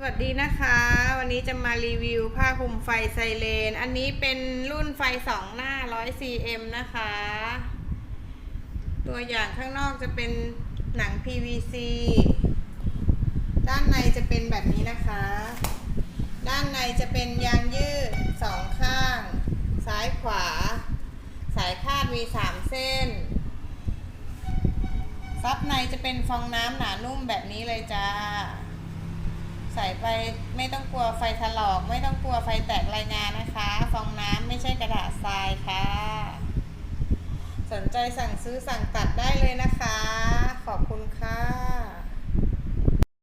วัสดีนะคะวันนี้จะมารีวิวผ้าคลุมไฟไซเรนอันนี้เป็นรุ่นไฟ2 หน้า 100cm นะคะตัวอย่างข้างนอกจะเป็นหนัง PVC ด้านในจะเป็นแบบนี้นะคะด้านในจะเป็นยางยืด2 ข้างซ้ายขวาสายคาดมี3 เส้นซับในจะเป็นฟองน้ำหนานุ่มแบบนี้เลยจ้าใส่ไปไม่ต้องกลัวไฟถลอกไม่ต้องกลัวไฟแตกรายงานนะคะฟองน้ำไม่ใช่กระดาษทรายค่ะสนใจสั่งซื้อสั่งตัดได้เลยนะคะขอบคุณค่ะ